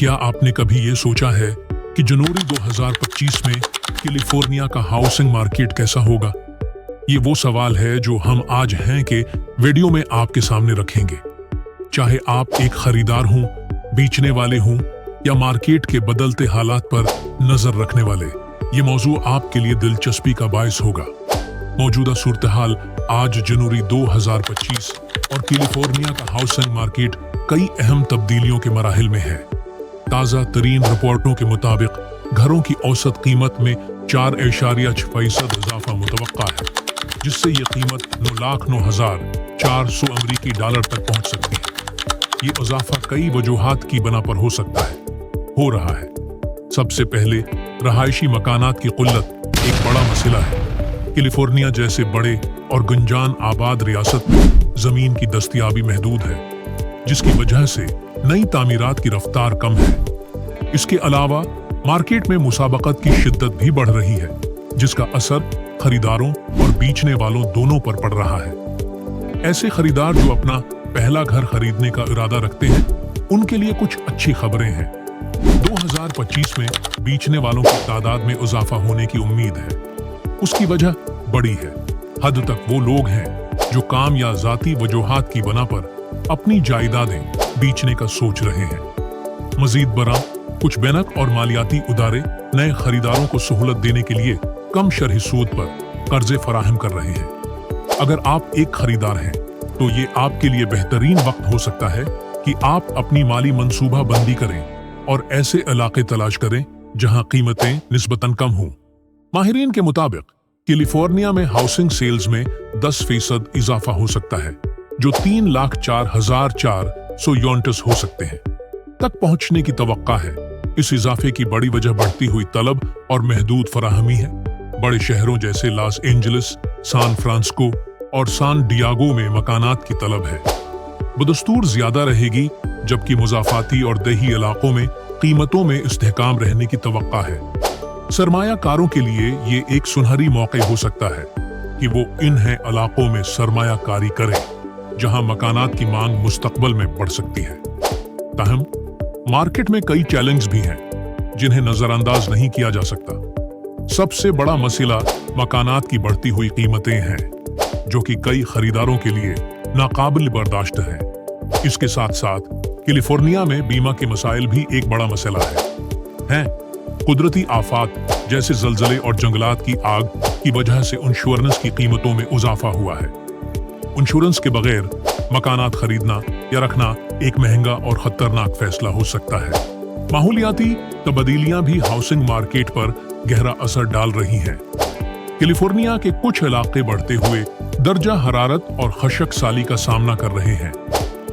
क्या आपने कभी ये सोचा है कि जनवरी 2025 में कैलिफोर्निया का हाउसिंग मार्केट कैसा होगा? ये वो सवाल है जो हम आज हैं के वीडियो में आपके सामने रखेंगे। चाहे आप एक खरीदार हों, बेचने वाले हों या मार्केट के बदलते हालात पर नजर रखने वाले, ये मौजू आपके लिए दिलचस्पी का बायस होगा। मौजूदा सूरत-ए-हाल आज जनवरी 2025 और कैलिफोर्निया का हाउसिंग मार्केट कई अहम तब्दीलियों के मराहिल में है। ताज़ा तरीन रिपोर्टों के मुताबिक घरों की औसत कीमत में 4.6% इजाफा मुतवक्का है, जिससे ये कीमत 9,09,400 अमरीकी डॉलर तक पहुंच सकती है। ये इजाफा कई वजूहात की बना पर हो रहा है। सबसे पहले रहायशी मकानात की क़िल्लत एक बड़ा मसला है। कैलिफोर्निया जैसे बड़े और गुंजान आबाद रियासत में जमीन की दस्तयाबी महदूद है, जिसकी वजह से नई तामीरात की रफ्तार कम है। इसके अलावा मार्केट में मुसाबकत की शिद्दत भी बढ़ रही है, जिसका असर खरीदारों और बेचने वालों दोनों पर पड़ रहा है। ऐसे खरीदार जो अपना पहला घर खरीदने का इरादा रखते हैं, उनके लिए कुछ अच्छी खबरें हैं। 2025 में बेचने वालों की तादाद में इजाफा होने की उम्मीद है। उसकी वजह बड़ी है हद तक वो लोग हैं जो काम या जाती वजूहात की बना पर अपनी जायदादें बेचने का सोच रहे हैं। मजीद बरां कुछ बैंक और मालियाती उदारे नए खरीदारों को सहूलत देने के लिए कम शरही सूद पर कर्जे फराहम कर रहे हैं। अगर आप एक खरीदार हैं तो ये आपके लिए बेहतरीन वक्त हो सकता है कि आप अपनी माली मंसूबा बंदी करें और ऐसे इलाके तलाश करें जहां कीमतें निस्बतन कम हों। माहिरीन के मुताबिक कैलिफोर्निया में हाउसिंग सेल्स में 10% इजाफा हो सकता है, जो 3,04,400 यूनिट्स हो सकते हैं तक पहुंचने की तवक्का है। इस इजाफे की बड़ी वजह बढ़ती हुई तलब और महदूद फराहमी है। बड़े शहरों जैसे लॉस एंजलिस, सान फ्रांसिस्को और सान डियागो में मकानात की तलब है बदस्तूर ज्यादा रहेगी, जबकि मुजाफाती और देही इलाकों में कीमतों में इस्तेहकाम रहने की तवक्का है। सरमायाकारों के लिए ये एक सुनहरी मौका हो सकता है कि वो इन इलाकों में सरमायाकारी करें जहां मकानात की मांग मुस्तकबल में बढ़ सकती है। ताहम मार्केट में कई चैलेंज भी हैं जिन्हें नजरअंदाज नहीं किया जा सकता। सबसे बड़ा मसला मकानात की बढ़ती हुई कीमतें हैं, जो कि कई खरीदारों के लिए नाकाबिल बर्दाश्त है। इसके साथ साथ कैलिफोर्निया में बीमा के मसाइल भी एक बड़ा मसला है। कुदरती आफात जैसे जलजले और जंगलात की आग की वजह से इंश्योरेंस की कीमतों में इजाफा हुआ है। इंश्योरेंस के बगैर मकानात खरीदना या रखना एक महंगा और खतरनाक फैसला हो सकता है। माहौलियाती तब्दीलियां भी हाउसिंग मार्केट पर गहरा असर डाल रही हैं। कैलिफोर्निया के कुछ इलाके बढ़ते हुए दर्जा हरारत और खशक साली का सामना कर रहे हैं,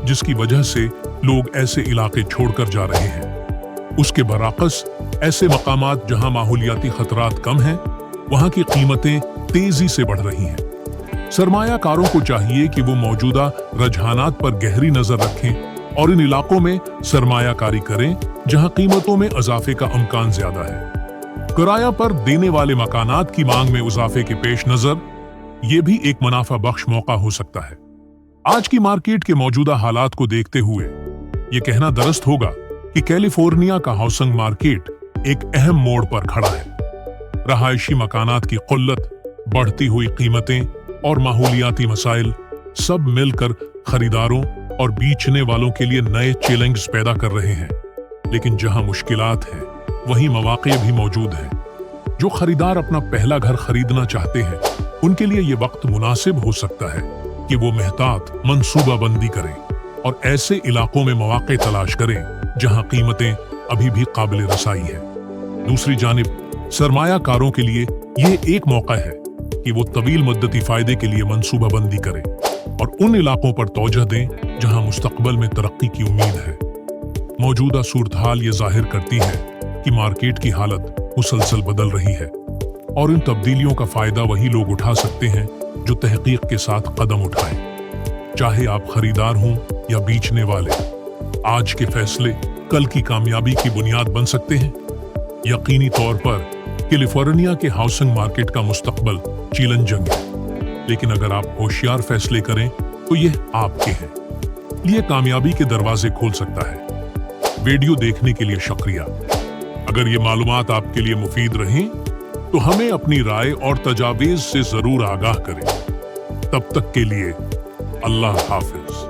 जिसकी वजह से लोग ऐसे इलाके छोड़कर जा रहे हैं। उसके बरअक्स ऐसे मकामात जहां माहौलियाती खतरात कम हैं, वहां की कीमतें तेजी से बढ़ रही हैं। सरमायाकारों को चाहिए कि वो मौजूदा रुझानात पर गहरी नजर रखें और इन इलाकों में सरमायाकारी करें जहां कीमतों में इजाफे का इम्कान ज्यादा है। किराया पर देने वाले मकानात की मांग में इजाफे के पेश नजर ये भी एक मुनाफा बख्श मौका हो सकता है। आज की मार्केट के मौजूदा हालात को देखते हुए ये कहना दुरुस्त होगा कि कैलिफोर्निया का हाउसिंग मार्केट एक अहम मोड़ पर खड़ा है। रहायशी मकानात की क़िल्लत, बढ़ती हुई कीमतें और माहौलियाती मसाइल सब मिलकर खरीदारों और बेचने वालों के लिए नए चैलेंज पैदा कर रहे हैं। लेकिन जहां मुश्किलात हैं, वहीं मौके भी मौजूद हैं। जो खरीदार अपना पहला घर खरीदना चाहते हैं, उनके लिए ये वक्त मुनासिब हो सकता है कि वो मेहतात मंसूबा बंदी करें और ऐसे इलाकों में मौके तलाश करें जहां कीमतें अभी भी काबिल रसाई है। दूसरी जानिब सरमायाकारों के लिए यह एक मौका है कि वो तवील मुद्दती फायदे के लिए मंसूबा बंदी करें और उन इलाकों पर तवज्जो दें जहां मुस्तकबल में तरक्की की उम्मीद है। मौजूदा सूरत-हाल ये जाहिर करती है कि मार्केट की हालत मुसलसल बदल रही है और इन तब्दीलियों का फायदा वही लोग उठा सकते हैं जो तहकीक के साथ कदम उठाएं। चाहे आप खरीदार हों या बेचने वाले, आज के फैसले कल की कामयाबी की बुनियाद बन सकते हैं। यकीनी तौर पर कैलिफोर्निया के हाउसिंग मार्केट का मुस्तकबल चैलेंजिंग है, लेकिन अगर आप होशियार फैसले करें तो यह आपके हैं लिए कामयाबी के दरवाजे खोल सकता है। वीडियो देखने के लिए शुक्रिया। अगर ये मालूमात आपके लिए मुफीद रहें तो हमें अपनी राय और तजावीज़ से जरूर आगाह करें। तब तक के लिए अल्लाह हाफिज।